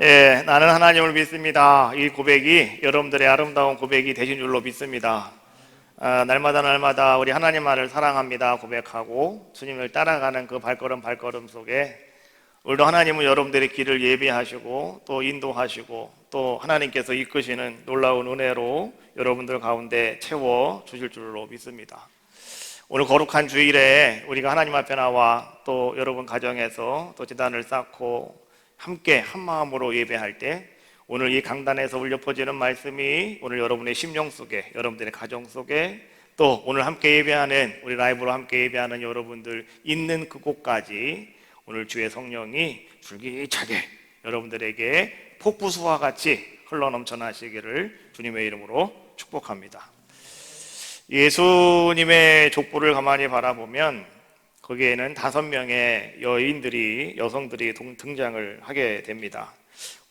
예, 나는 하나님을 믿습니다. 이 고백이 여러분들의 아름다운 고백이 되신 줄로 믿습니다. 날마다 우리 하나님만을 사랑합니다 고백하고 주님을 따라가는 그 발걸음 속에 오늘도 하나님은 여러분들의 길을 예비하시고 또 인도하시고 또 하나님께서 이끄시는 놀라운 은혜로 여러분들 가운데 채워 주실 줄로 믿습니다. 오늘 거룩한 주일에 우리가 하나님 앞에 나와 또 여러분 가정에서 또 제단을 쌓고 함께 한 마음으로 예배할 때 오늘 이 강단에서 울려 퍼지는 말씀이 오늘 여러분의 심령 속에, 여러분들의 가정 속에, 또 오늘 함께 예배하는, 우리 라이브로 함께 예배하는 여러분들 있는 그곳까지 오늘 주의 성령이 줄기차게 여러분들에게 폭부수와 같이 흘러넘쳐 나시기를 주님의 이름으로 축복합니다. 예수님의 족보를 가만히 바라보면 거기에는 5명의 여성들이 등장을 하게 됩니다.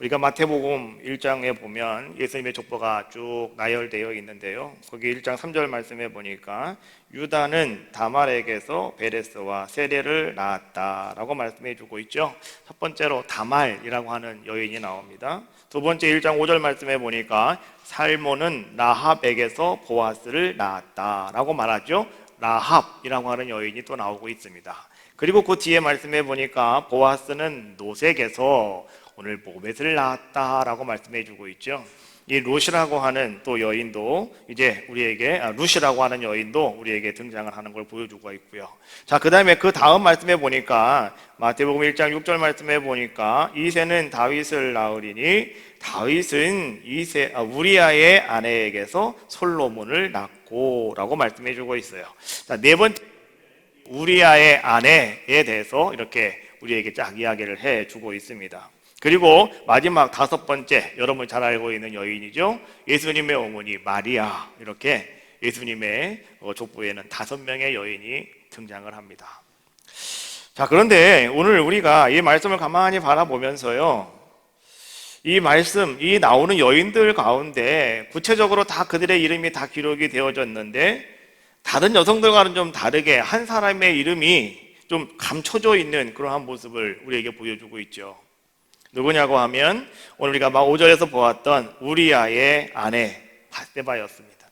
우리가 마태복음 1장에 보면 예수님의 족보가 쭉 나열되어 있는데요, 거기 1장 3절 말씀에 보니까 유다는 다말에게서 베레스와 세례를 낳았다라고 말씀해 주고 있죠. 첫 번째로 다말이라고 하는 여인이 나옵니다. 두 번째 1장 5절 말씀에 보니까 살몬은 라합에게서 보아스를 낳았다라고 말하죠. 라합이라고 하는 여인이 또 나오고 있습니다. 그리고 그 뒤에 말씀해 보니까 보아스는 노색에서 오늘 보벳을 낳았다라고 말씀해 주고 있죠. 이 룻이라고 하는 또 여인도 이제 우리에게 룻이라고 하는 여인도 우리에게 등장을 하는 걸 보여주고 있고요. 자, 그다음에 그 다음 말씀에 보니까 마태복음 1장 6절 말씀에 보니까 이새는 다윗을 낳으리니 다윗은 우리아의 아내에게서 솔로몬을 낳고라고 말씀해 주고 있어요. 자, 네 번째 우리아의 아내에 대해서 이렇게 우리에게 쫙 이야기를 해 주고 있습니다. 그리고 마지막 5번째, 여러분 잘 알고 있는 여인이죠. 예수님의 어머니 마리아. 이렇게 예수님의 족보에는 5명의 여인이 등장을 합니다. 자, 그런데 오늘 우리가 이 말씀을 가만히 바라보면서요, 이 말씀, 이 나오는 여인들 가운데 구체적으로 다 그들의 이름이 다 기록이 되어졌는데 다른 여성들과는 좀 다르게 한 사람의 이름이 좀 감춰져 있는 그러한 모습을 우리에게 보여주고 있죠. 누구냐고 하면 오늘 우리가 5절에서 보았던 우리아의 아내 밧세바였습니다.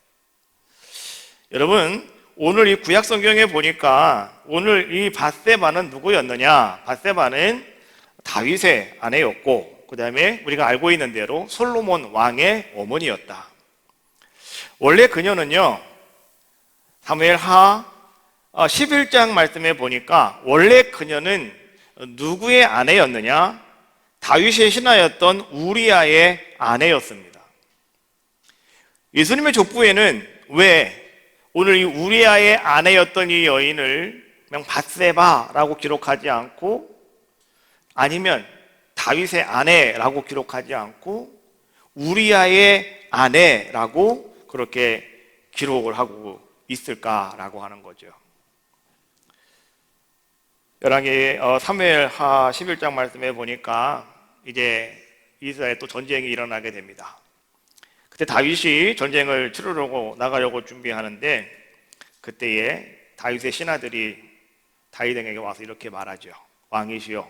여러분, 오늘 이 구약 성경에 보니까 오늘 이 밧세바는 누구였느냐? 밧세바는 다윗의 아내였고 그 다음에 우리가 알고 있는 대로 솔로몬 왕의 어머니였다. 원래 그녀는요, 사무엘하 11장 말씀에 보니까 원래 그녀는 누구의 아내였느냐? 다윗의 신하였던 우리아의 아내였습니다. 예수님의 족보에는 왜 오늘 이 우리아의 아내였던 이 여인을 그냥 밧세바라고 기록하지 않고 아니면 다윗의 아내라고 기록하지 않고 우리아의 아내라고 그렇게 기록을 하고 있을까라고 하는 거죠. 사무엘하 11장 말씀에 보니까 이제 이스라엘에 또 전쟁이 일어나게 됩니다. 그때 다윗이 전쟁을 치르려고 나가려고 준비하는데 그때에 다윗의 신하들이 다윗에게 와서 이렇게 말하죠. 왕이시여,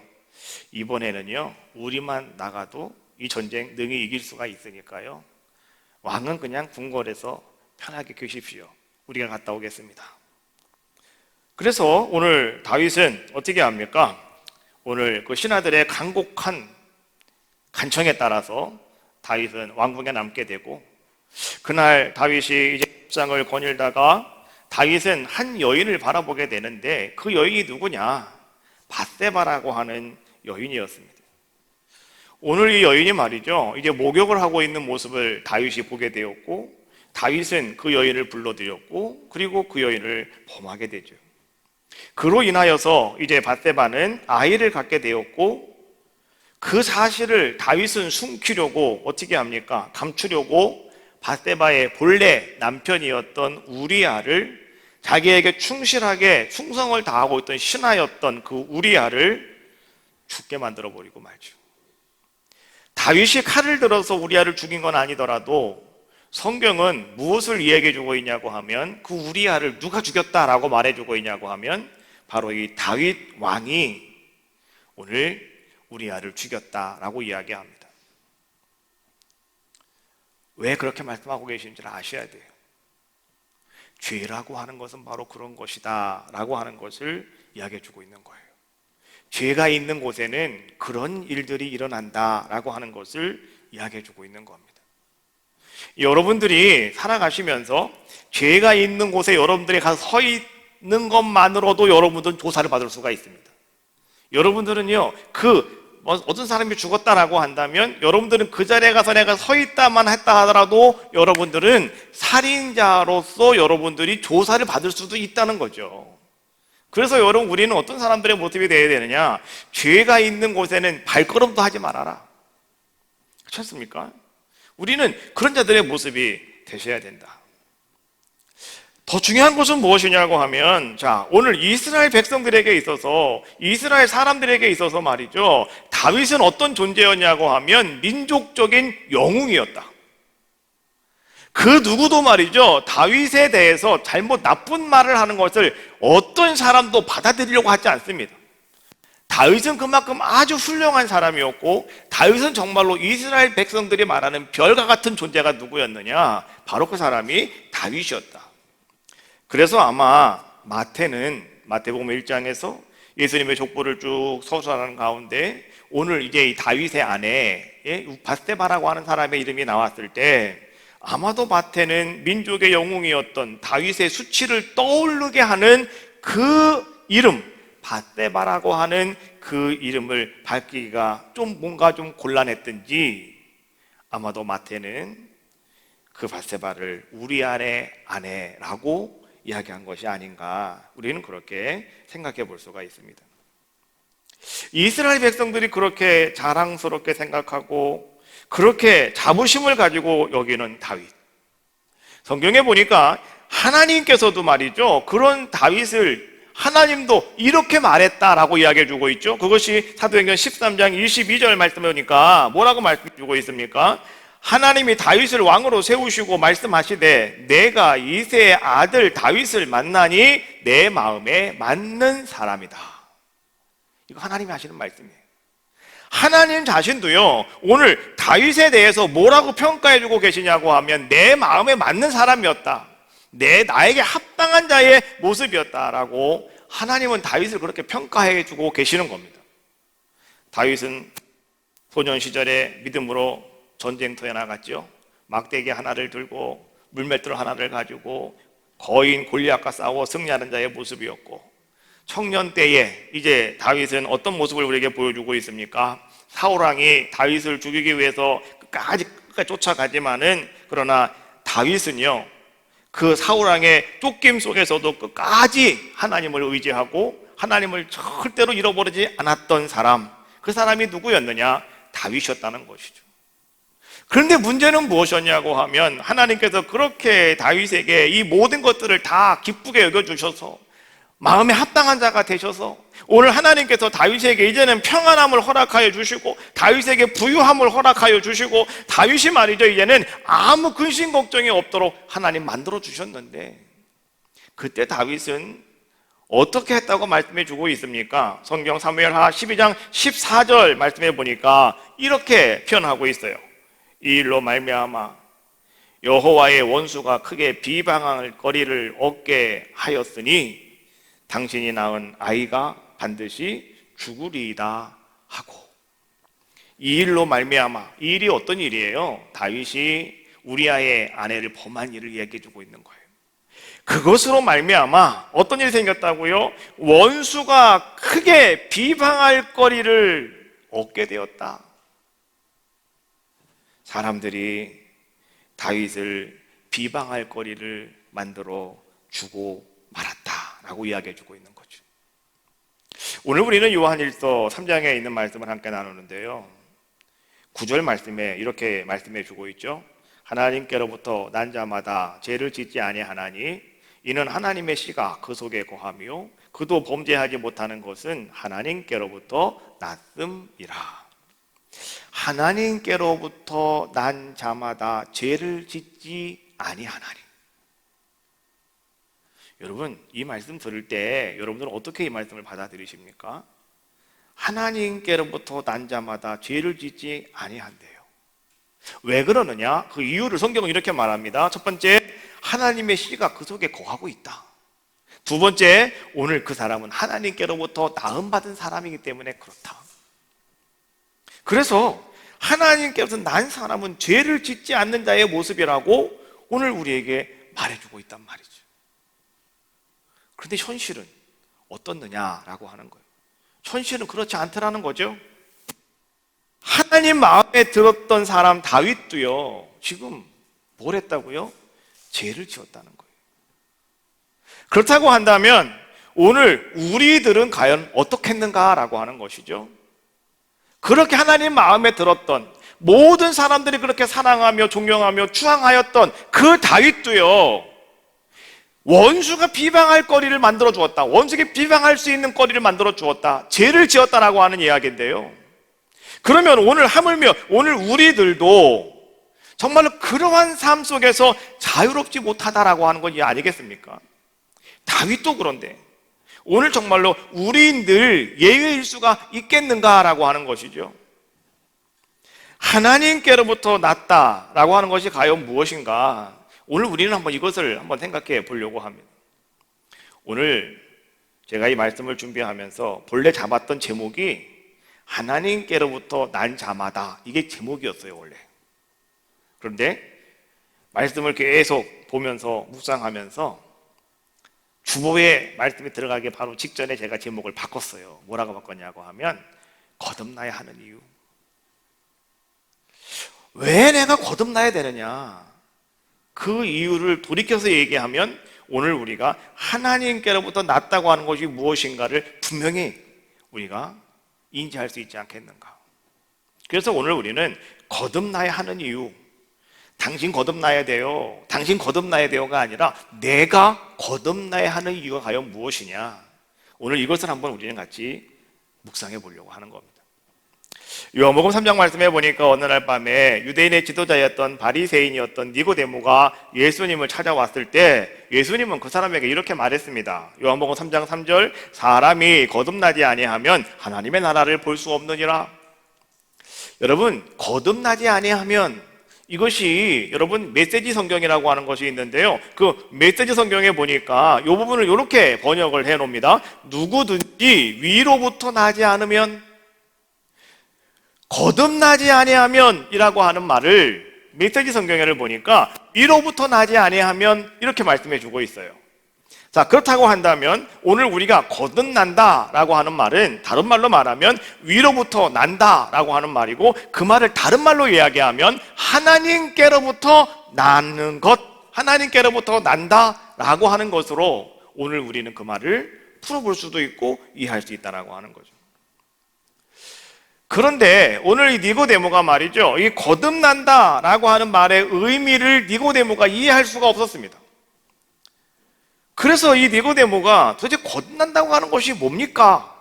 이번에는요 우리만 나가도 이 전쟁 능히 이길 수가 있으니까요 왕은 그냥 궁궐에서 편하게 계십시오. 우리가 갔다 오겠습니다. 그래서 오늘 다윗은 어떻게 합니까? 오늘 그 신하들의 간곡한 간청에 따라서 다윗은 왕궁에 남게 되고 그날 다윗이 이제 밥상을 거닐다가 다윗은 한 여인을 바라보게 되는데 그 여인이 누구냐? 밧세바라고 하는 여인이었습니다. 오늘 이 여인이 말이죠, 이제 목욕을 하고 있는 모습을 다윗이 보게 되었고 다윗은 그 여인을 불러들였고 그리고 그 여인을 범하게 되죠. 그로 인하여서 이제 밧세바는 아이를 갖게 되었고 그 사실을 다윗은 숨기려고 어떻게 합니까? 감추려고 밧세바의 본래 남편이었던 우리아를, 자기에게 충실하게 충성을 다하고 있던 신하였던 그 우리아를 죽게 만들어 버리고 말죠. 다윗이 칼을 들어서 우리아를 죽인 건 아니더라도 성경은 무엇을 이야기해 주고 있냐고 하면 그 우리아를 누가 죽였다라고 말해 주고 있냐고 하면 바로 이 다윗 왕이 오늘 우리아를 죽였다라고 이야기합니다. 왜 그렇게 말씀하고 계신지를 아셔야 돼요. 죄라고 하는 것은 바로 그런 것이다 라고 하는 것을 이야기해 주고 있는 거예요. 죄가 있는 곳에는 그런 일들이 일어난다 라고 하는 것을 이야기해 주고 있는 겁니다. 여러분들이 살아가시면서 죄가 있는 곳에 여러분들이 가서 서 있는 것만으로도 여러분들은 조사를 받을 수가 있습니다. 여러분들은요, 어떤 사람이 죽었다라고 한다면 여러분들은 그 자리에 가서 내가 서 있다만 했다 하더라도 여러분들은 살인자로서 여러분들이 조사를 받을 수도 있다는 거죠. 그래서 여러분, 우리는 어떤 사람들의 모습이 되어야 되느냐? 죄가 있는 곳에는 발걸음도 하지 말아라. 그렇지 않습니까? 우리는 그런 자들의 모습이 되셔야 된다. 더 중요한 것은 무엇이냐고 하면, 자, 오늘 이스라엘 백성들에게 있어서, 이스라엘 사람들에게 있어서 말이죠, 다윗은 어떤 존재였냐고 하면 민족적인 영웅이었다. 그 누구도 말이죠, 다윗에 대해서 잘못 나쁜 말을 하는 것을 어떤 사람도 받아들이려고 하지 않습니다. 다윗은 그만큼 아주 훌륭한 사람이었고, 다윗은 정말로 이스라엘 백성들이 말하는 별과 같은 존재가 누구였느냐? 바로 그 사람이 다윗이었다. 그래서 아마 마태복음 1장에서 예수님의 족보를 쭉 서술하는 가운데 오늘 이제 이 다윗의 아내 밧세바라고 하는 사람의 이름이 나왔을 때 아마도 마태는 민족의 영웅이었던 다윗의 수치를 떠오르게 하는 그 이름, 밧세바라고 하는 그 이름을 밝히기가 뭔가 좀 곤란했든지 아마도 마태는 그 밧세바를 우리아의 아내라고 이야기한 것이 아닌가, 우리는 그렇게 생각해 볼 수가 있습니다. 이스라엘 백성들이 그렇게 자랑스럽게 생각하고 그렇게 자부심을 가지고 여기는 다윗, 성경에 보니까 하나님께서도 말이죠, 그런 다윗을 하나님도 이렇게 말했다라고 이야기해 주고 있죠. 그것이 사도행전 13장 22절 말씀해 보니까 뭐라고 말씀해 주고 있습니까? 하나님이 다윗을 왕으로 세우시고 말씀하시되 내가 이새의 아들 다윗을 만나니 내 마음에 맞는 사람이다. 이거 하나님이 하시는 말씀이에요. 하나님 자신도요, 오늘 다윗에 대해서 뭐라고 평가해주고 계시냐고 하면 내 마음에 맞는 사람이었다, 나에게 합당한 자의 모습이었다라고 하나님은 다윗을 그렇게 평가해주고 계시는 겁니다. 다윗은 소년 시절에 믿음으로 전쟁터에 나갔죠. 막대기 하나를 들고 물맷돌 하나를 가지고 거인 골리앗과 싸워 승리하는 자의 모습이었고, 청년 때에 이제 다윗은 어떤 모습을 우리에게 보여주고 있습니까? 사울왕이 다윗을 죽이기 위해서 끝까지 쫓아가지만은, 그러나 다윗은요, 그 사울왕의 쫓김 속에서도 끝까지 하나님을 의지하고 하나님을 절대로 잃어버리지 않았던 사람, 그 사람이 누구였느냐? 다윗이었다는 것이죠. 그런데 문제는 무엇이었냐고 하면 하나님께서 그렇게 다윗에게 이 모든 것들을 다 기쁘게 여겨주셔서 마음에 합당한 자가 되셔서 오늘 하나님께서 다윗에게 이제는 평안함을 허락하여 주시고 다윗에게 부유함을 허락하여 주시고 다윗이 말이죠, 이제는 아무 근심 걱정이 없도록 하나님 만들어 주셨는데, 그때 다윗은 어떻게 했다고 말씀해 주고 있습니까? 성경 사무엘하 12장 14절 말씀해 보니까 이렇게 표현하고 있어요. 이 일로 말미암아 여호와의 원수가 크게 비방할 거리를 얻게 하였으니 당신이 낳은 아이가 반드시 죽으리이다 하고, 이 일로 말미암아, 이 일이 어떤 일이에요? 다윗이 우리아의 아내를 범한 일을 얘기해 주고 있는 거예요. 그것으로 말미암아 어떤 일이 생겼다고요? 원수가 크게 비방할 거리를 얻게 되었다. 사람들이 다윗을 비방할 거리를 만들어 주고 말았다라고 이야기해 주고 있는 거죠. 오늘 우리는 요한일서 3장에 있는 말씀을 함께 나누는데요, 9절 말씀에 이렇게 말씀해 주고 있죠. 하나님께로부터 난 자마다 죄를 짓지 아니하나니 이는 하나님의 씨가 그 속에 거하며 그도 범죄하지 못하는 것은 하나님께로부터 났음이라. 하나님께로부터 난 자마다 죄를 짓지 아니하나니. 여러분, 이 말씀 들을 때 여러분들은 어떻게 이 말씀을 받아들이십니까? 하나님께로부터 난 자마다 죄를 짓지 아니한대요. 왜 그러느냐? 그 이유를 성경은 이렇게 말합니다. 첫 번째, 하나님의 씨가 그 속에 거하고 있다. 두 번째, 오늘 그 사람은 하나님께로부터 나음받은 사람이기 때문에 그렇다. 그래서 하나님께서 난 사람은 죄를 짓지 않는 자의 모습이라고 오늘 우리에게 말해주고 있단 말이죠. 그런데 현실은 어떻느냐라고 하는 거예요. 현실은 그렇지 않더라는 거죠. 하나님 마음에 들었던 사람 다윗도요, 지금 뭘 했다고요? 죄를 지었다는 거예요. 그렇다고 한다면 오늘 우리들은 과연 어떻겠는가라고 하는 것이죠. 그렇게 하나님 마음에 들었던, 모든 사람들이 그렇게 사랑하며 존경하며 추앙하였던 그 다윗도요, 원수가 비방할 거리를 만들어 주었다. 원수가 비방할 수 있는 거리를 만들어 주었다. 죄를 지었다라고 하는 이야기인데요. 그러면 오늘 하물며 오늘 우리들도 정말로 그러한 삶 속에서 자유롭지 못하다라고 하는 건 아니겠습니까? 다윗도 그런데 오늘 정말로 우리들 예외일 수가 있겠는가라고 하는 것이죠. 하나님께로부터 났다라고 하는 것이 과연 무엇인가? 오늘 우리는 한번 이것을 한번 생각해 보려고 합니다. 오늘 제가 이 말씀을 준비하면서 본래 잡았던 제목이 하나님께로부터 난 자마다, 이게 제목이었어요 원래. 그런데 말씀을 계속 보면서 묵상하면서 주보에 말씀이 들어가기 바로 직전에 제가 제목을 바꿨어요. 뭐라고 바꿨냐고 하면 거듭나야 하는 이유. 왜 내가 거듭나야 되느냐? 그 이유를 돌이켜서 얘기하면 오늘 우리가 하나님께로부터 났다고 하는 것이 무엇인가를 분명히 우리가 인지할 수 있지 않겠는가. 그래서 오늘 우리는 거듭나야 하는 이유, 당신 거듭나야 돼요, 당신 거듭나야 돼요가 아니라 내가 거듭나야 하는 이유가 과연 무엇이냐, 오늘 이것을 한번 우리는 같이 묵상해 보려고 하는 겁니다. 요한복음 3장 말씀해 보니까 어느 날 밤에 유대인의 지도자였던 바리새인이었던 니고데모가 예수님을 찾아왔을 때 예수님은 그 사람에게 이렇게 말했습니다. 요한복음 3장 3절, 사람이 거듭나지 아니하면 하나님의 나라를 볼 수 없느니라. 여러분, 거듭나지 아니하면, 이것이 여러분 메시지 성경이라고 하는 것이 있는데요, 그 메시지 성경에 보니까 이 부분을 이렇게 번역을 해 놓습니다. 누구든지 위로부터 나지 않으면, 거듭나지 아니하면 이라고 하는 말을 메시지 성경에를 보니까 위로부터 나지 아니하면 이렇게 말씀해 주고 있어요. 자, 그렇다고 한다면 오늘 우리가 거듭난다 라고 하는 말은 다른 말로 말하면 위로부터 난다 라고 하는 말이고, 그 말을 다른 말로 이야기하면 하나님께로부터 나는 것, 하나님께로부터 난다 라고 하는 것으로 오늘 우리는 그 말을 풀어볼 수도 있고 이해할 수 있다라고 하는 거죠. 그런데 오늘 이 니고데모가 말이죠, 이 거듭난다 라고 하는 말의 의미를 니고데모가 이해할 수가 없었습니다. 그래서 이 니고데모가 도대체 거듭난다고 하는 것이 뭡니까?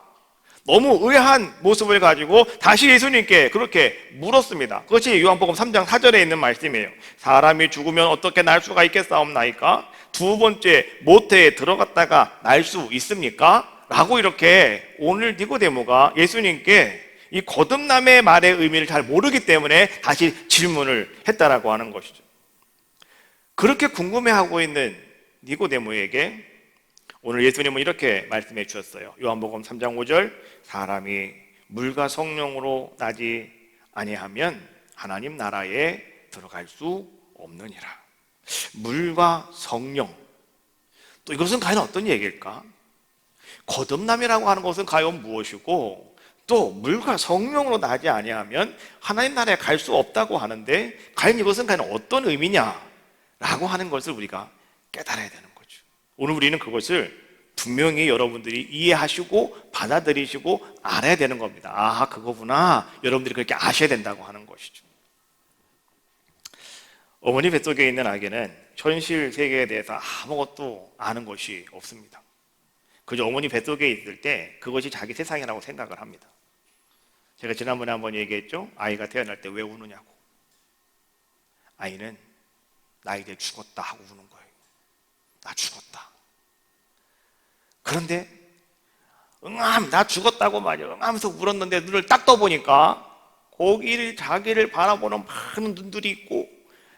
너무 의아한 모습을 가지고 다시 예수님께 그렇게 물었습니다. 그것이 요한복음 3장 4절에 있는 말씀이에요. 사람이 죽으면 어떻게 날 수가 있겠사옵나이까? 두 번째, 모태에 들어갔다가 날 수 있습니까? 라고 이렇게 오늘 니고데모가 예수님께 이 거듭남의 말의 의미를 잘 모르기 때문에 다시 질문을 했다라고 하는 것이죠. 그렇게 궁금해하고 있는 니고데모에게 오늘 예수님은 이렇게 말씀해 주셨어요. 요한복음 3장 5절, 사람이 물과 성령으로 나지 아니하면 하나님 나라에 들어갈 수 없느니라. 물과 성령, 또 이것은 과연 어떤 얘기일까? 거듭남이라고 하는 것은 과연 무엇이고, 또 물과 성령으로 나지 아니하면 하나님 나라에 갈 수 없다고 하는데 과연 이것은 과연 어떤 의미냐라고 하는 것을 우리가 깨달아야 되는 거죠. 오늘 우리는 그것을 분명히 여러분들이 이해하시고 받아들이시고 알아야 되는 겁니다. 아, 그거구나. 여러분들이 그렇게 아셔야 된다고 하는 것이죠. 어머니 뱃속에 있는 아기는 현실 세계에 대해서 아무것도 아는 것이 없습니다. 그저 어머니 뱃속에 있을 때 그것이 자기 세상이라고 생각을 합니다. 제가 지난번에 한번 얘기했죠. 아이가 태어날 때 왜 우느냐고. 아이는 나 이제 죽었다 하고 우는 거예요. 나 죽었다. 그런데 나 죽었다고 말이야. 응하면서 울었는데 눈을 딱 떠보니까 거기를 자기를 바라보는 많은 눈들이 있고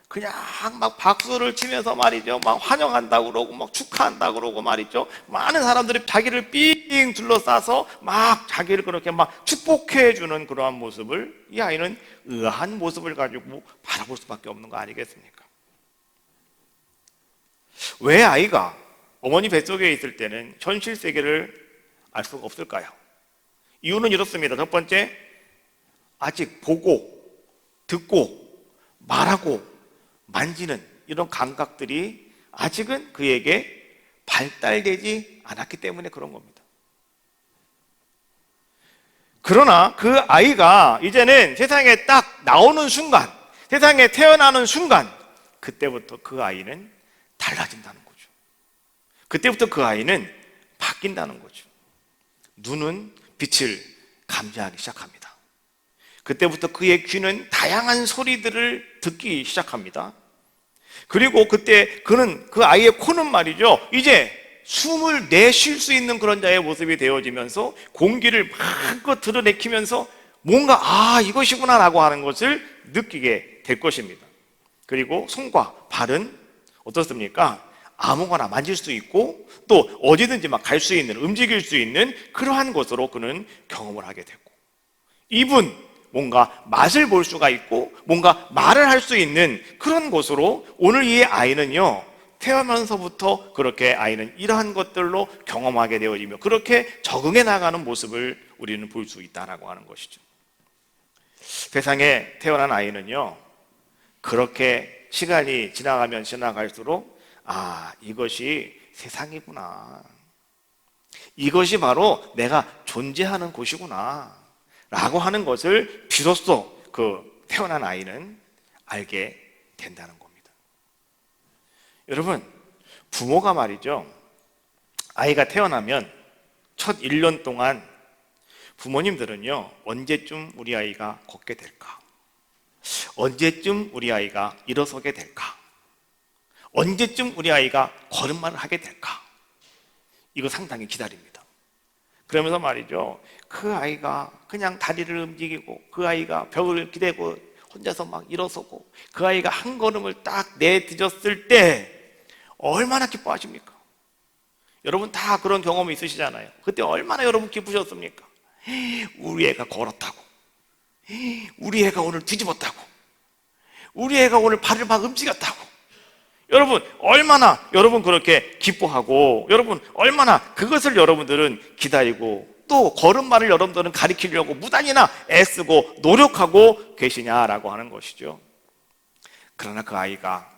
그냥 막 박수를 치면서 말이죠, 막 환영한다고 그러고 막 축하한다고 그러고 말이죠, 많은 사람들이 자기를 삥 둘러싸서 막 자기를 그렇게 막 축복해 주는 그러한 모습을 이 아이는 의아한 모습을 가지고 바라볼 수밖에 없는 거 아니겠습니까? 왜 아이가 어머니 뱃속에 있을 때는 현실 세계를 알 수가 없을까요? 이유는 이렇습니다. 첫 번째, 아직 보고 듣고 말하고 만지는 이런 감각들이 아직은 그에게 발달되지 않았기 때문에 그런 겁니다. 그러나 그 아이가 이제는 세상에 딱 나오는 순간, 세상에 태어나는 순간, 그때부터 그 아이는 달라진다는 거죠. 그때부터 그 아이는 바뀐다는 거죠. 눈은 빛을 감지하기 시작합니다. 그때부터 그의 귀는 다양한 소리들을 듣기 시작합니다. 그리고 그때 그 아이의 코는 말이죠, 이제 숨을 내쉴 수 있는 그런 자의 모습이 되어지면서 공기를 마음껏 드러내키면서 뭔가 이것이구나 라고 하는 것을 느끼게 될 것입니다. 그리고 손과 발은 어떻습니까? 아무거나 만질 수 있고 또 어디든지 막 갈 수 있는, 움직일 수 있는 그러한 것으로 그는 경험을 하게 되고, 입은 뭔가 맛을 볼 수가 있고 뭔가 말을 할 수 있는 그런 것으로 오늘 이 아이는요, 태어나면서부터 그렇게 아이는 이러한 것들로 경험하게 되어지며 그렇게 적응해 나가는 모습을 우리는 볼 수 있다라고 하는 것이죠. 세상에 태어난 아이는요, 그렇게 시간이 지나가면 지나갈수록 이것이 세상이구나, 이것이 바로 내가 존재하는 곳이구나 라고 하는 것을 비로소 그 태어난 아이는 알게 된다는 겁니다. 여러분, 부모가 말이죠, 아이가 태어나면 첫 1년 동안 부모님들은요, 언제쯤 우리 아이가 걷게 될까? 언제쯤 우리 아이가 일어서게 될까? 언제쯤 우리 아이가 걸음마를 하게 될까? 이거 상당히 기다립니다. 그러면서 말이죠, 그 아이가 그냥 다리를 움직이고 그 아이가 벽을 기대고 혼자서 막 일어서고 그 아이가 한 걸음을 딱 내딛었을 때 얼마나 기뻐하십니까? 여러분 다 그런 경험이 있으시잖아요. 그때 얼마나 여러분 기쁘셨습니까? 우리 애가 걸었다고, 우리 애가 오늘 뒤집었다고, 우리 애가 오늘 발을 막 움직였다고. 여러분 얼마나 여러분 그렇게 기뻐하고, 여러분 얼마나 그것을 여러분들은 기다리고 또 걸음마를 여러분들은 가리키려고 무단이나 애쓰고 노력하고 계시냐라고 하는 것이죠. 그러나 그 아이가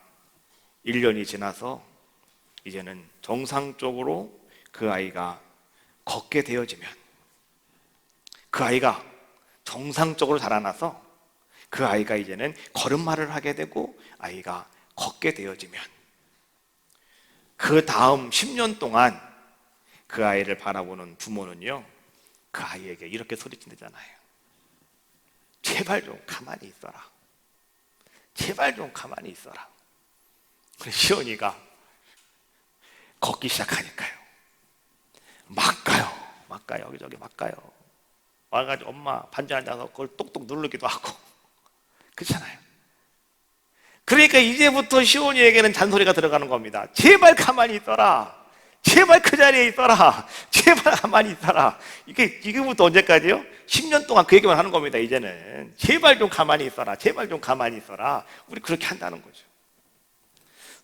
1년이 지나서 이제는 정상적으로 그 아이가 걷게 되어지면, 그 아이가 정상적으로 자라나서 그 아이가 이제는 걸음마를 하게 되고 아이가 걷게 되어지면, 그 다음 10년 동안 그 아이를 바라보는 부모는요, 그 아이에게 이렇게 소리친다잖아요. 제발 좀 가만히 있어라. 제발 좀 가만히 있어라. 우리 시온이가 걷기 시작하니까요, 막 가요. 여기저기 막 가요. 와가지고 엄마 반지 앉아서 그걸 똑똑 누르기도 하고 그렇잖아요. 그러니까 이제부터 시온이에게는 잔소리가 들어가는 겁니다. 제발 가만히 있어라. 제발 그 자리에 있어라. 제발 가만히 있어라. 이게 지금부터 언제까지요? 10년 동안 그 얘기만 하는 겁니다. 이제는 제발 좀 가만히 있어라. 제발 좀 가만히 있어라. 우리 그렇게 한다는 거죠.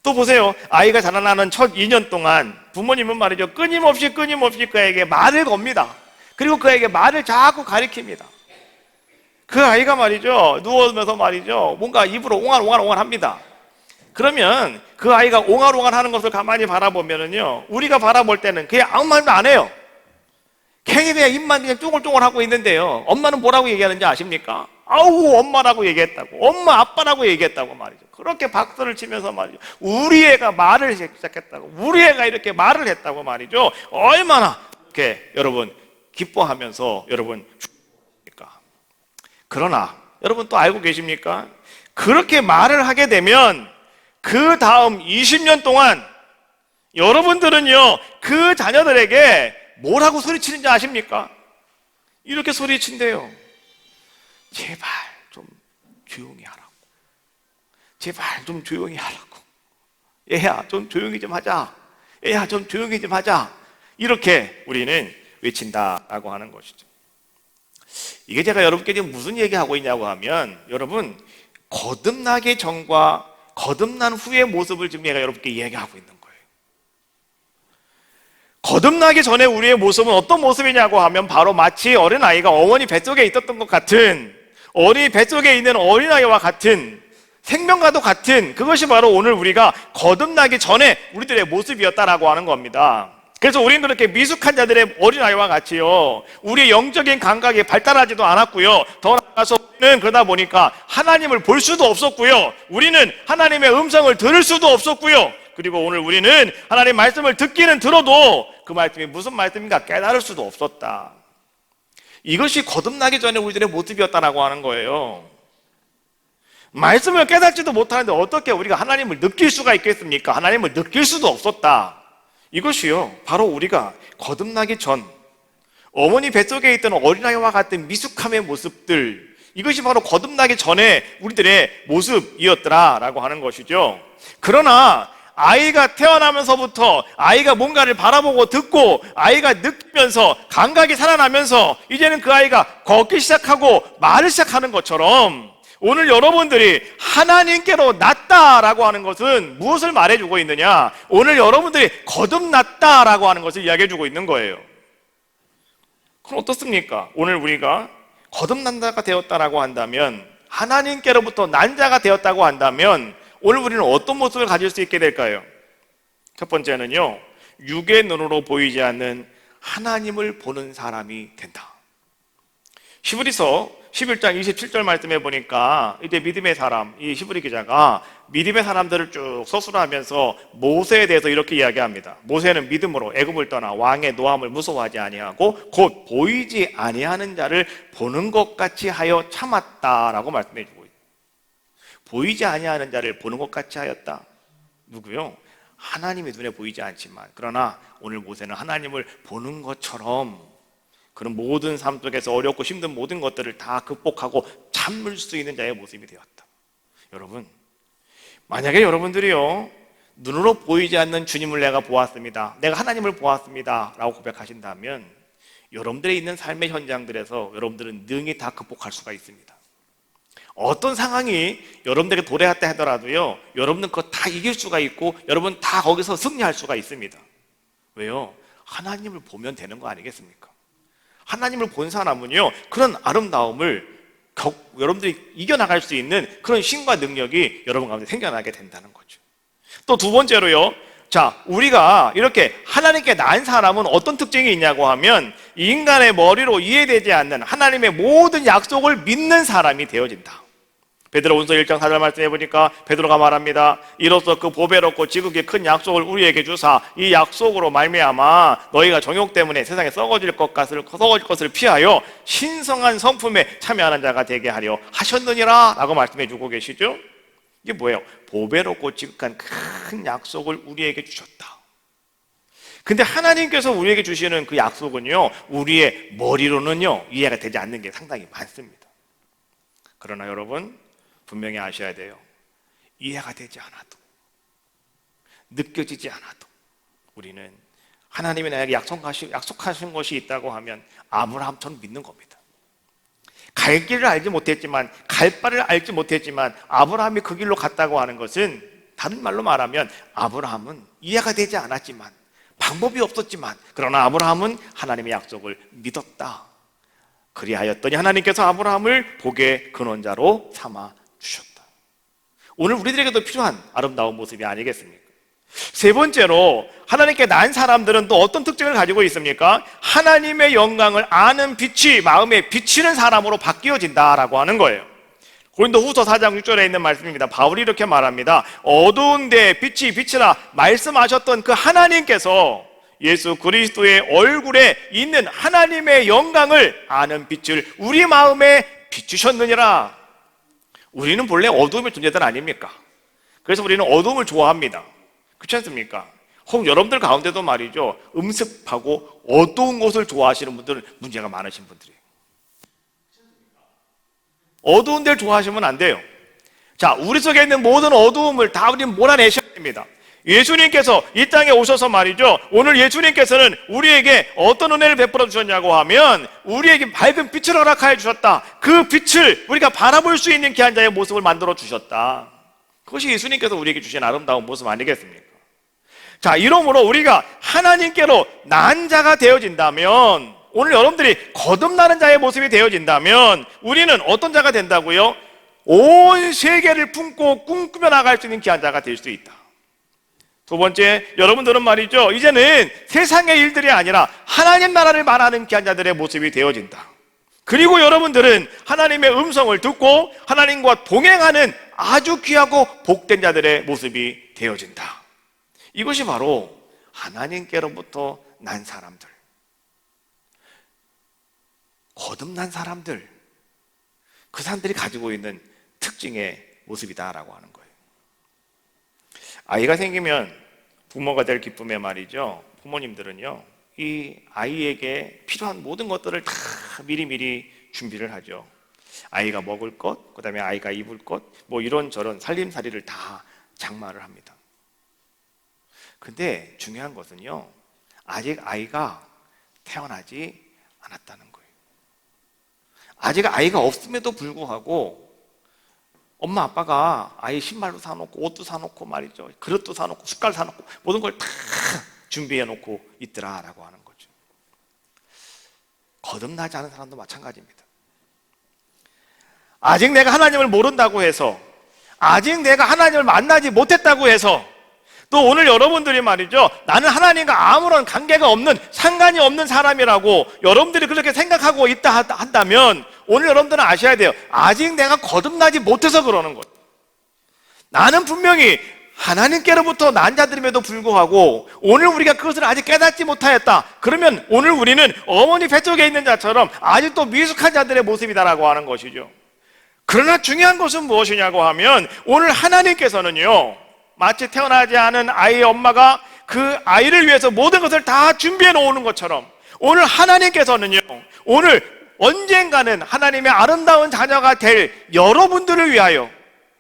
또 보세요. 아이가 자라나는 첫 2년 동안 부모님은 말이죠, 끊임없이 그에게 말을 겁니다. 그리고 그에게 말을 자꾸 가리킵니다. 그 아이가 말이죠, 누워면서 말이죠, 뭔가 입으로 옹알옹알 합니다. 그러면 그 아이가 옹알옹알 하는 것을 가만히 바라보면은요, 우리가 바라볼 때는 그냥 아무 말도 안 해요. 괜히 그냥 입만 그냥 쫑글쫑글 하고 있는데요, 엄마는 뭐라고 얘기하는지 아십니까? 아우, 엄마라고 얘기했다고, 엄마 아빠라고 얘기했다고 말이죠. 그렇게 박수를 치면서 말이죠, 우리 애가 말을 시작했다고, 우리 애가 이렇게 말을 했다고 말이죠. 얼마나 이렇게 여러분 기뻐하면서 여러분 죽습니까? 그러나 여러분 또 알고 계십니까? 그렇게 말을 하게 되면 그 다음 20년 동안 여러분들은요, 그 자녀들에게 뭐라고 소리치는지 아십니까? 이렇게 소리친대요. 제발 좀 조용히 하라고. 제발 좀 조용히 하라고. 얘야 좀 조용히 좀 하자. 얘야 좀 조용히 좀 하자. 이렇게 우리는 외친다라고 하는 것이죠. 이게 제가 여러분께 지금 무슨 얘기하고 있냐고 하면, 여러분 거듭나기 전과 거듭난 후의 모습을 지금 내가 여러분께 이야기하고 있는 거예요. 거듭나기 전에 우리의 모습은 어떤 모습이냐고 하면 바로 마치 어린아이가 어머니 뱃속에 있었던 것 같은, 어린이 뱃속에 있는 어린아이와 같은, 생명과도 같은, 그것이 바로 오늘 우리가 거듭나기 전에 우리들의 모습이었다라고 하는 겁니다. 그래서 우리는 그렇게 미숙한 자들의 어린아이와 같이요, 우리의 영적인 감각이 발달하지도 않았고요, 더 나아가서 우리는 그러다 보니까 하나님을 볼 수도 없었고요, 우리는 하나님의 음성을 들을 수도 없었고요, 그리고 오늘 우리는 하나님의 말씀을 듣기는 들어도 그 말씀이 무슨 말씀인가 깨달을 수도 없었다. 이것이 거듭나기 전에 우리들의 모습이었다라고 하는 거예요. 말씀을 깨닫지도 못하는데 어떻게 우리가 하나님을 느낄 수가 있겠습니까? 하나님을 느낄 수도 없었다. 이것이요, 바로 우리가 거듭나기 전 어머니 뱃속에 있던 어린아이와 같은 미숙함의 모습들, 이것이 바로 거듭나기 전에 우리들의 모습이었더라라고 하는 것이죠. 그러나 아이가 태어나면서부터 아이가 뭔가를 바라보고 듣고 아이가 느끼면서 감각이 살아나면서 이제는 그 아이가 걷기 시작하고 말을 시작하는 것처럼, 오늘 여러분들이 하나님께로 났다라고 하는 것은 무엇을 말해주고 있느냐? 오늘 여러분들이 거듭났다라고 하는 것을 이야기해주고 있는 거예요. 그럼 어떻습니까? 오늘 우리가 거듭난다가 되었다라고 한다면, 하나님께로부터 난 자가 되었다고 한다면 오늘 우리는 어떤 모습을 가질 수 있게 될까요? 첫 번째는요, 육의 눈으로 보이지 않는 하나님을 보는 사람이 된다. 히브리서 11장 27절 말씀해 보니까 이제 믿음의 사람, 이 히브리 기자가 믿음의 사람들을 쭉 서술하면서 모세에 대해서 이렇게 이야기합니다. 모세는 믿음으로 애굽을 떠나 왕의 노함을 무서워하지 아니하고 곧 보이지 아니하는 자를 보는 것 같이 하여 참았다라고 말씀해 주고 있어요. 보이지 아니하는 자를 보는 것 같이 하였다. 누구요? 하나님의 눈에 보이지 않지만, 그러나 오늘 모세는 하나님을 보는 것처럼 그런 모든 삶 속에서 어렵고 힘든 모든 것들을 다 극복하고 참을 수 있는 자의 모습이 되었다. 여러분, 만약에 여러분들이요, 눈으로 보이지 않는 주님을 내가 보았습니다, 내가 하나님을 보았습니다 라고 고백하신다면, 여러분들이 있는 삶의 현장들에서 여러분들은 능히 다 극복할 수가 있습니다. 어떤 상황이 여러분들에게 도래했다 하더라도요, 여러분은 그거 다 이길 수가 있고 여러분 다 거기서 승리할 수가 있습니다. 왜요? 하나님을 보면 되는 거 아니겠습니까? 하나님을 본 사람은요, 그런 아름다움을 여러분들이 이겨나갈 수 있는 그런 힘과 능력이 여러분 가운데 생겨나게 된다는 거죠. 또 두 번째로요, 자, 우리가 이렇게 하나님께 난 사람은 어떤 특징이 있냐고 하면, 인간의 머리로 이해되지 않는 하나님의 모든 약속을 믿는 사람이 되어진다. 베드로후서 1장 4절 말씀해 보니까 베드로가 말합니다. 이로써 그 보배롭고 지극히 큰 약속을 우리에게 주사 이 약속으로 말미암아 너희가 정욕 때문에 세상에 썩어질 것을 피하여 신성한 성품에 참여하는 자가 되게 하려 하셨느니라 라고 말씀해 주고 계시죠. 이게 뭐예요? 보배롭고 지극한 큰 약속을 우리에게 주셨다. 근데 하나님께서 우리에게 주시는 그 약속은요, 우리의 머리로는요 이해가 되지 않는 게 상당히 많습니다. 그러나 여러분, 분명히 아셔야 돼요. 이해가 되지 않아도, 느껴지지 않아도 우리는 하나님이 나에게 약속하신 것이 있다고 하면 아브라함처럼 믿는 겁니다. 갈 길을 알지 못했지만, 갈 바를 알지 못했지만 아브라함이 그 길로 갔다고 하는 것은, 다른 말로 말하면 아브라함은 이해가 되지 않았지만, 방법이 없었지만, 그러나 아브라함은 하나님의 약속을 믿었다. 그리하였더니 하나님께서 아브라함을 복의 근원자로 삼아 주셨다. 오늘 우리들에게도 필요한 아름다운 모습이 아니겠습니까? 세 번째로, 하나님께 난 사람들은 또 어떤 특징을 가지고 있습니까? 하나님의 영광을 아는 빛이 마음에 비치는 사람으로 바뀌어진다라고 하는 거예요. 고린도후서 4장 6절에 있는 말씀입니다. 바울이 이렇게 말합니다. 어두운 데 빛이 비치라 말씀하셨던 그 하나님께서 예수 그리스도의 얼굴에 있는 하나님의 영광을 아는 빛을 우리 마음에 비추셨느니라. 우리는 본래 어두움의 존재들 아닙니까? 그래서 우리는 어두움을 좋아합니다. 그렇지 않습니까? 혹 여러분들 가운데도 말이죠, 음습하고 어두운 곳을 좋아하시는 분들은 문제가 많으신 분들이에요. 어두운 데를 좋아하시면 안 돼요. 자, 우리 속에 있는 모든 어두움을 다 우리는 몰아내셔야 됩니다. 예수님께서 이 땅에 오셔서 말이죠, 오늘 예수님께서는 우리에게 어떤 은혜를 베풀어 주셨냐고 하면 우리에게 밝은 빛을 허락하여 주셨다. 그 빛을 우리가 바라볼 수 있는 귀한 자의 모습을 만들어 주셨다. 그것이 예수님께서 우리에게 주신 아름다운 모습 아니겠습니까? 자, 이러므로 우리가 하나님께로 난 자가 되어진다면, 오늘 여러분들이 거듭나는 자의 모습이 되어진다면 우리는 어떤 자가 된다고요? 온 세계를 품고 꿈꾸며 나갈 수 있는 귀한 자가 될 수 있다. 두 번째, 여러분들은 말이죠, 이제는 세상의 일들이 아니라 하나님 나라를 말하는 귀한 자들의 모습이 되어진다. 그리고 여러분들은 하나님의 음성을 듣고 하나님과 동행하는 아주 귀하고 복된 자들의 모습이 되어진다. 이것이 바로 하나님께로부터 난 사람들, 거듭난 사람들, 그 사람들이 가지고 있는 특징의 모습이다라고 하는 거예요. 아이가 생기면 부모가 될 기쁨에 말이죠, 부모님들은요 이 아이에게 필요한 모든 것들을 다 미리미리 준비를 하죠. 아이가 먹을 것, 그 다음에 아이가 입을 것, 뭐 이런저런 살림살이를 다 장만을 합니다. 근데 중요한 것은요, 아직 아이가 태어나지 않았다는 거예요. 아직 아이가 없음에도 불구하고 엄마 아빠가 아이 신발도 사놓고 옷도 사놓고 말이죠, 그릇도 사놓고 숟갈 사놓고 모든 걸 다 준비해 놓고 있더라라고 하는 거죠. 거듭나지 않은 사람도 마찬가지입니다. 아직 내가 하나님을 모른다고 해서, 아직 내가 하나님을 만나지 못했다고 해서, 또 오늘 여러분들이 말이죠, 나는 하나님과 아무런 관계가 없는, 상관이 없는 사람이라고 여러분들이 그렇게 생각하고 있다 한다면 오늘 여러분들은 아셔야 돼요. 아직 내가 거듭나지 못해서 그러는 거예요. 나는 분명히 하나님께로부터 난 자들임에도 불구하고 오늘 우리가 그것을 아직 깨닫지 못하였다. 그러면 오늘 우리는 어머니 뱃속에 있는 자처럼 아직도 미숙한 자들의 모습이다라고 하는 것이죠. 그러나 중요한 것은 무엇이냐고 하면, 오늘 하나님께서는요, 마치 태어나지 않은 아이의 엄마가 그 아이를 위해서 모든 것을 다 준비해 놓는 것처럼, 오늘 하나님께서는요, 오늘 언젠가는 하나님의 아름다운 자녀가 될 여러분들을 위하여,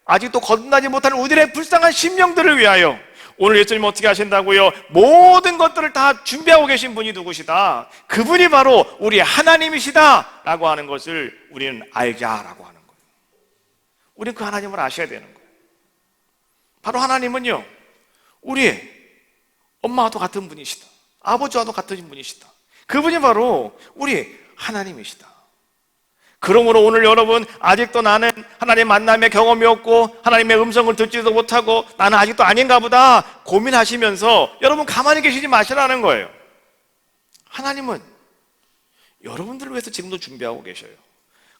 아직도 거듭나지 못하는 우리들의 불쌍한 심령들을 위하여 오늘 예수님 어떻게 하신다고요? 모든 것들을 다 준비하고 계신 분이 누구시다? 그분이 바로 우리 하나님이시다 라고 하는 것을 우리는 알자라고 하는 거예요. 우리는 그 하나님을 아셔야 되는 거예요. 바로 하나님은요, 우리의 엄마와도 같은 분이시다, 아버지와도 같은 분이시다. 그분이 바로 우리 하나님이시다. 그러므로 오늘 여러분, 아직도 나는 하나님 만남의 경험이 없고 하나님의 음성을 듣지도 못하고 나는 아직도 아닌가 보다 고민하시면서 여러분 가만히 계시지 마시라는 거예요. 하나님은 여러분들을 위해서 지금도 준비하고 계셔요.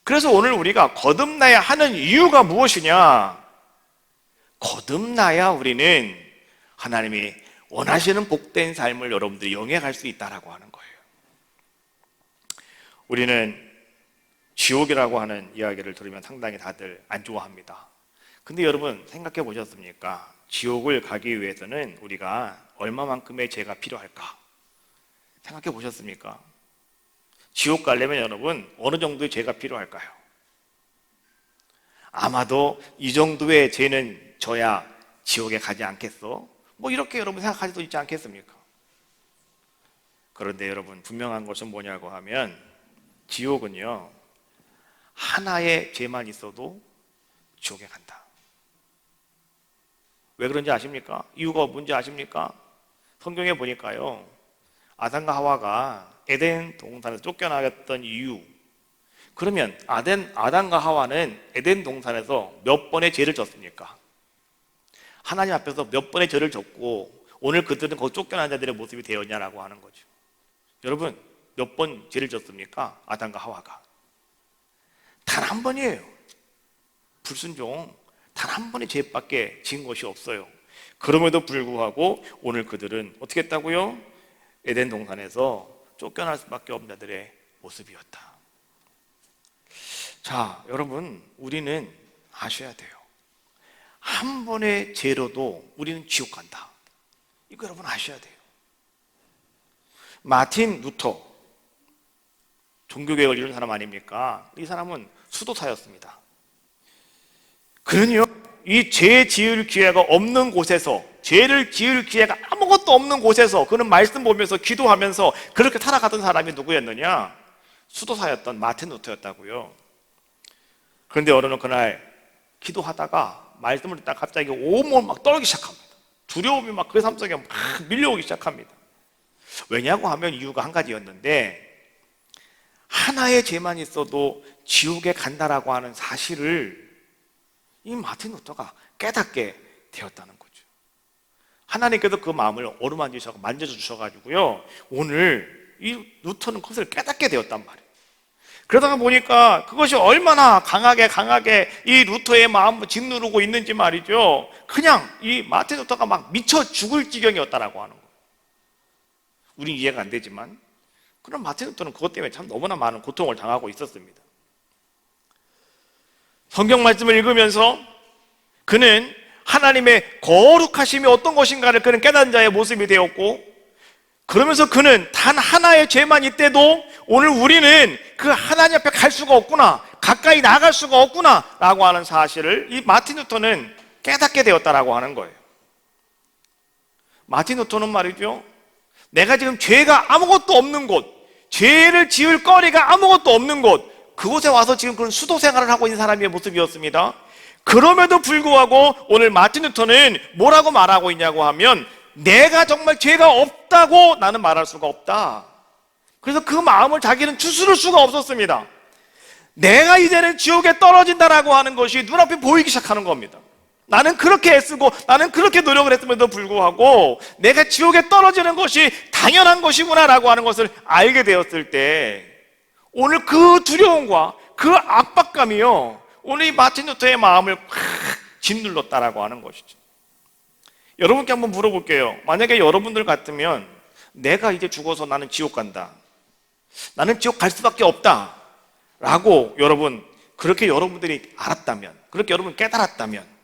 그래서 오늘 우리가 거듭나야 하는 이유가 무엇이냐? 거듭나야 우리는 하나님이 원하시는 복된 삶을 여러분들이 영위할 수 있다라고 하는 거예요. 우리는 지옥이라고 하는 이야기를 들으면 상당히 다들 안 좋아합니다. 근데 여러분 생각해 보셨습니까? 지옥을 가기 위해서는 우리가 얼마만큼의 죄가 필요할까? 생각해 보셨습니까? 지옥 가려면 여러분 어느 정도의 죄가 필요할까요? 아마도 이 정도의 죄는 져야 지옥에 가지 않겠어? 뭐 이렇게 여러분 생각할 수도 있지 않겠습니까? 그런데 여러분 분명한 것은 뭐냐고 하면, 지옥은요, 하나의 죄만 있어도 지옥에 간다. 왜 그런지 아십니까? 이유가 뭔지 아십니까? 성경에 보니까요, 아담과 하와가 에덴 동산에서 쫓겨나갔던 이유, 그러면 아담과 하와는 에덴 동산에서 몇 번의 죄를 졌습니까? 하나님 앞에서 몇 번의 죄를 졌고 오늘 그들은 거기 쫓겨난 자들의 모습이 되었냐라고 하는 거죠. 여러분 몇 번 죄를 졌습니까? 아담과 하와가 단 한 번이에요. 불순종 단 한 번의 죄밖에 지은 것이 없어요. 그럼에도 불구하고 오늘 그들은 어떻게 했다고요? 에덴 동산에서 쫓겨날 수밖에 없는 자들의 모습이었다. 자, 여러분 우리는 아셔야 돼요. 한 번의 죄로도 우리는 지옥 간다. 이거 여러분 아셔야 돼요. 마틴 루터, 종교개혁을 이룬 사람 아닙니까? 이 사람은 수도사였습니다. 그러니요, 이 죄 지을 기회가 없는 곳에서, 죄를 지을 기회가 아무것도 없는 곳에서 그는 말씀 보면서 기도하면서 그렇게 살아가던 사람이 누구였느냐? 수도사였던 마틴 루터였다고요. 그런데 어느 그날 기도하다가 말씀을 듣다가 갑자기 온몸을 막 떨기 시작합니다. 두려움이 막 그 삶 속에 막 밀려오기 시작합니다. 왜냐고 하면 이유가 한 가지였는데, 하나의 죄만 있어도 지옥에 간다라고 하는 사실을 이 마틴 루터가 깨닫게 되었다는 거죠. 하나님께서 그 마음을 어루만지셔서 만져주셔가지고요, 오늘 이 루터는 그것을 깨닫게 되었단 말이에요. 그러다가 보니까 그것이 얼마나 강하게 이 루터의 마음을 짓누르고 있는지 말이죠, 그냥 이 마틴 루터가 막 미쳐 죽을 지경이었다라고 하는 거예요. 우린 이해가 안 되지만, 그럼 마틴 루터는 그것 때문에 참 너무나 많은 고통을 당하고 있었습니다. 성경 말씀을 읽으면서 그는 하나님의 거룩하심이 어떤 것인가를 그는 깨닫는 자의 모습이 되었고, 그러면서 그는 단 하나의 죄만 있대도 오늘 우리는 그 하나님 앞에 갈 수가 없구나, 가까이 나갈 수가 없구나 라고 하는 사실을 이 마틴 루터는 깨닫게 되었다라고 하는 거예요. 마틴 루터는 말이죠, 내가 지금 죄가 아무것도 없는 곳, 죄를 지을 거리가 아무것도 없는 곳, 그곳에 와서 지금 그런 수도 생활을 하고 있는 사람의 모습이었습니다. 그럼에도 불구하고 오늘 마틴 루터는 뭐라고 말하고 있냐고 하면, 내가 정말 죄가 없다고 나는 말할 수가 없다. 그래서 그 마음을 자기는 추스를 수가 없었습니다. 내가 이제는 지옥에 떨어진다라고 하는 것이 눈앞에 보이기 시작하는 겁니다. 나는 그렇게 애쓰고 나는 그렇게 노력을 했음에도 불구하고 내가 지옥에 떨어지는 것이 당연한 것이구나 라고 하는 것을 알게 되었을 때, 오늘 그 두려움과 그 압박감이요, 오늘 이 마틴 루터의 마음을 확 짓눌렀다라고 하는 것이죠. 여러분께 한번 물어볼게요. 만약에 여러분들 같으면 내가 이제 죽어서 나는 지옥 간다, 나는 지옥 갈 수밖에 없다 라고 그렇게 여러분들이 알았다면, 그렇게 여러분 깨달았다면,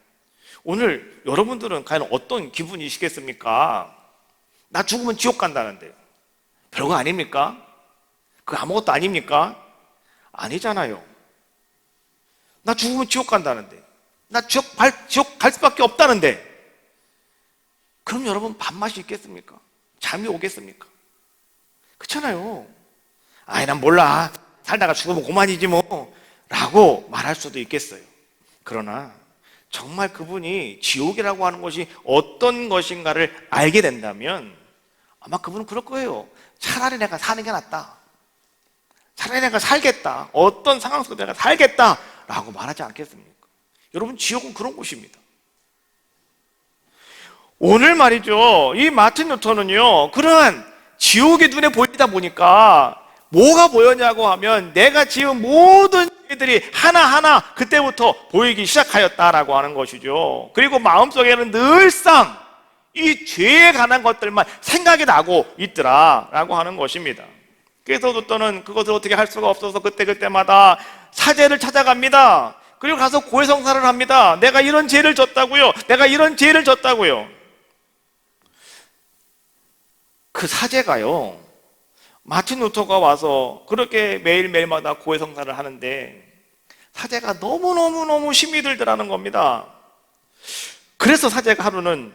오늘 여러분들은 과연 어떤 기분이시겠습니까? 나 죽으면 지옥 간다는데 별거 아닙니까? 그거 아무것도 아닙니까? 아니잖아요. 나 죽으면 지옥 간다는데, 나 지옥 갈 수밖에 없다는데, 그럼 여러분 밥맛이 있겠습니까? 잠이 오겠습니까? 그렇잖아요. 아이, 난 몰라, 살다가 죽으면 그만이지 뭐 라고 말할 수도 있겠어요. 그러나 정말 그분이 지옥이라고 하는 것이 어떤 것인가를 알게 된다면 아마 그분은 그럴 거예요. 차라리 내가 사는 게 낫다, 차라리 내가 살겠다, 어떤 상황 속에서 내가 살겠다 라고 말하지 않겠습니까? 여러분, 지옥은 그런 곳입니다. 오늘 말이죠, 이 마틴 루터는요, 그러한 지옥이 눈에 보이다 보니까 뭐가 보였냐고 하면, 내가 지은 모든 죄들이 하나하나 그때부터 보이기 시작하였다라고 하는 것이죠. 그리고 마음속에는 늘상 이 죄에 관한 것들만 생각이 나고 있더라라고 하는 것입니다. 그래서 루터는 그것을 어떻게 할 수가 없어서 그때마다 사제를 찾아갑니다. 그리고 가서 고해성사를 합니다. 내가 이런 죄를 졌다고요, 내가 이런 죄를 졌다고요. 그 사제가요, 마틴 루터가 와서 그렇게 매일매일마다 고해성사를 하는데 사제가 너무너무 힘이 들더라는 겁니다. 그래서 사제가 하루는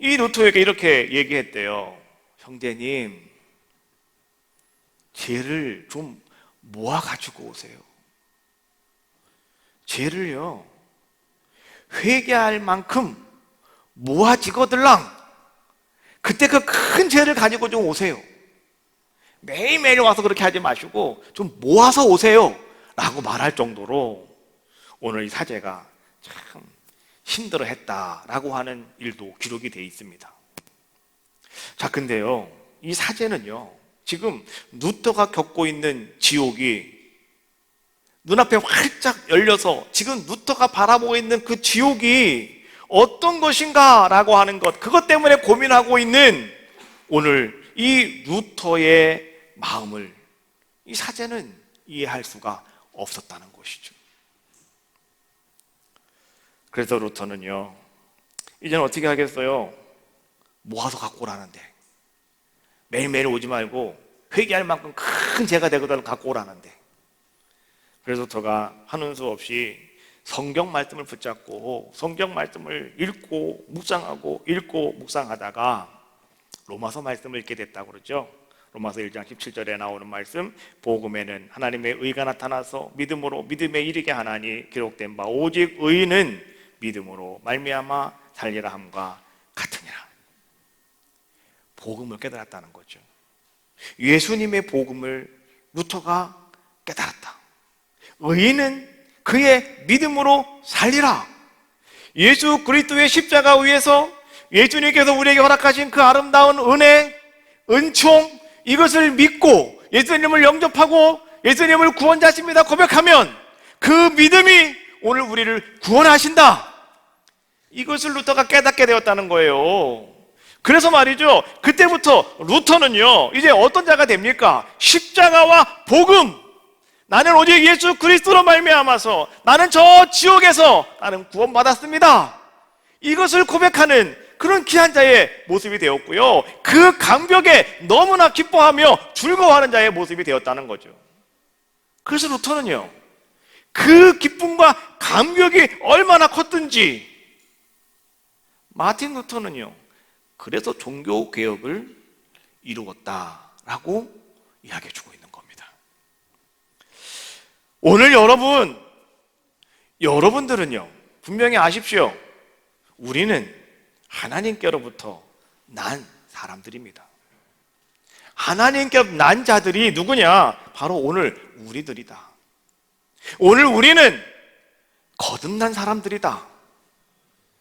이 루터에게 이렇게 얘기했대요. 형제님, 죄를 좀 모아가지고 오세요. 죄를요, 회개할 만큼 모아지거들랑 그때 그 큰 죄를 가지고 좀 오세요. 매일매일 와서 그렇게 하지 마시고 좀 모아서 오세요 라고 말할 정도로 오늘 이 사제가 참 힘들어했다라고 하는 일도 기록이 되어 있습니다. 자, 근데요, 이 사제는요, 지금 루터가 겪고 있는 지옥이 눈앞에 활짝 열려서 지금 루터가 바라보고 있는 그 지옥이 어떤 것인가 라고 하는 것, 그것 때문에 고민하고 있는 오늘 이 루터의 마음을 이 사제는 이해할 수가 없었다는 것이죠. 그래서 루터는요, 이제는 어떻게 하겠어요? 모아서 갖고 오라는데, 매일매일 오지 말고 회개할 만큼 큰 죄가 되거든 갖고 오라는데, 그래서 루터가 하는 수 없이 성경 말씀을 붙잡고 성경 말씀을 읽고 묵상하다가 로마서 말씀을 읽게 됐다고 그러죠. 로마서 1장 17절에 나오는 말씀, 복음에는 하나님의 의가 나타나서 믿음으로 믿음에 이르게 하나니 기록된 바 오직 의인은 믿음으로 말미암아 살리라 함과 같으니라. 복음을 깨달았다는 거죠. 예수님의 복음을 루터가 깨달았다. 의인은 그의 믿음으로 살리라. 예수 그리스도의 십자가 위에서 예수님께서 우리에게 허락하신 그 아름다운 은혜, 은총, 이것을 믿고 예수님을 영접하고 예수님을 구원자십니다 고백하면 그 믿음이 오늘 우리를 구원하신다. 이것을 루터가 깨닫게 되었다는 거예요. 그래서 말이죠, 그때부터 루터는요 이제 어떤 자가 됩니까? 십자가와 복음, 나는 오직 예수 그리스도로 말미암아서 나는 저 지옥에서 나는 구원받았습니다, 이것을 고백하는 그런 귀한 자의 모습이 되었고요, 그 감격에 너무나 기뻐하며 즐거워하는 자의 모습이 되었다는 거죠. 그래서 루터는요 그 기쁨과 감격이 얼마나 컸든지 마틴 루터는요 그래서 종교개혁을 이루었다라고 이야기해주고 있는 겁니다. 오늘 여러분들은요 분명히 아십시오. 우리는 하나님께로부터 난 사람들입니다. 하나님께 난 자들이 누구냐? 바로 오늘 우리들이다. 오늘 우리는 거듭난 사람들이다.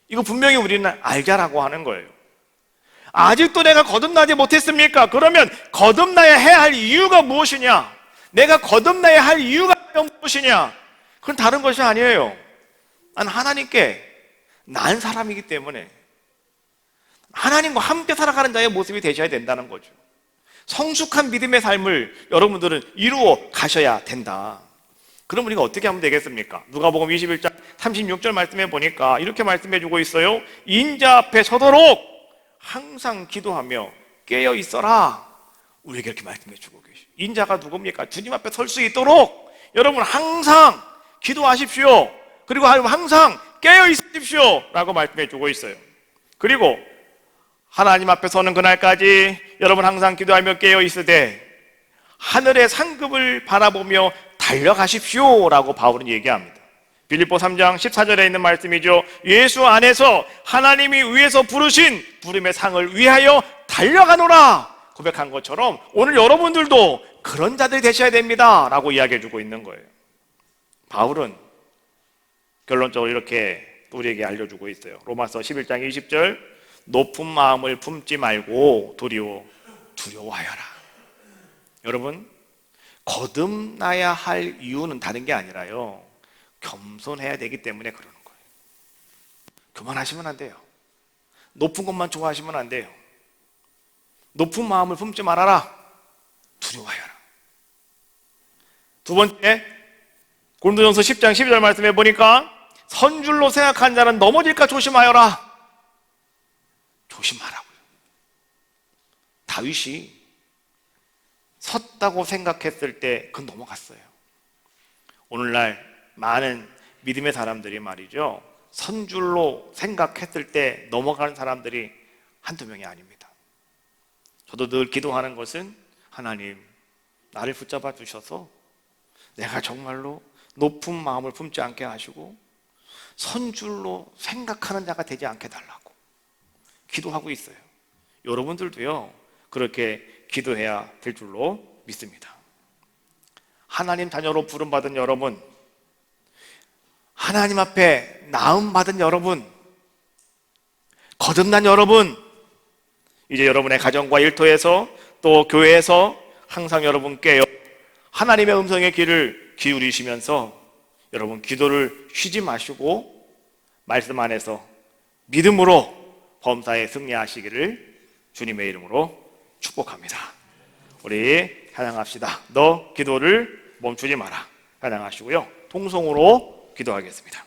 이거 분명히 우리는 알자라고 하는 거예요. 아직도 내가 거듭나지 못했습니까? 그러면 거듭나야 해야 할 이유가 무엇이냐? 내가 거듭나야 할 이유가 무엇이냐? 그건 다른 것이 아니에요. 난 하나님께 난 사람이기 때문에 하나님과 함께 살아가는 자의 모습이 되셔야 된다는 거죠. 성숙한 믿음의 삶을 여러분들은 이루어 가셔야 된다. 그럼 우리가 어떻게 하면 되겠습니까? 누가복음 21장 36절 말씀해 보니까 이렇게 말씀해 주고 있어요. 인자 앞에 서도록 항상 기도하며 깨어 있어라. 우리에게 이렇게 말씀해 주고 계시죠. 인자가 누굽니까? 주님 앞에 설 수 있도록 여러분 항상 기도하십시오. 그리고 항상 깨어 있으십시오 라고 말씀해 주고 있어요. 그리고 하나님 앞에 서는 그날까지 여러분 항상 기도하며 깨어 있으되 하늘의 상급을 바라보며 달려가십시오 라고 바울은 얘기합니다. 빌립보 3장 14절에 있는 말씀이죠. 예수 안에서 하나님이 위에서 부르신 부름의 상을 위하여 달려가노라 고백한 것처럼 오늘 여러분들도 그런 자들이 되셔야 됩니다 라고 이야기해 주고 있는 거예요. 바울은 결론적으로 이렇게 우리에게 알려주고 있어요. 로마서 11장 20절, 높은 마음을 품지 말고 도리어 두려워하여라. 여러분, 거듭나야 할 이유는 다른 게 아니라요, 겸손해야 되기 때문에 그러는 거예요. 교만하시면 안 돼요. 높은 것만 좋아하시면 안 돼요. 높은 마음을 품지 말아라. 두려워하여라. 두 번째, 고린도전서 10장 12절 말씀해 보니까 선줄로 생각한 자는 넘어질까 조심하여라. 조심하라고요. 다윗이 섰다고 생각했을 때 그건 넘어갔어요. 오늘날 많은 믿음의 사람들이 말이죠, 선줄로 생각했을 때 넘어가는 사람들이 한두 명이 아닙니다. 저도 늘 기도하는 것은 하나님, 나를 붙잡아 주셔서 내가 정말로 높은 마음을 품지 않게 하시고 선줄로 생각하는 자가 되지 않게 달라고 기도하고 있어요. 여러분들도요 그렇게 기도해야 될 줄로 믿습니다. 하나님 자녀로 부름받은 여러분, 하나님 앞에 나음받은 여러분, 거듭난 여러분, 이제 여러분의 가정과 일터에서 또 교회에서 항상 여러분께 하나님의 음성의 귀를 기울이시면서 여러분 기도를 쉬지 마시고 말씀 안에서 믿음으로 범사에 승리하시기를 주님의 이름으로 축복합니다. 우리 찬양합시다. 너 기도를 멈추지 마라. 찬양하시고요, 통성으로 기도하겠습니다.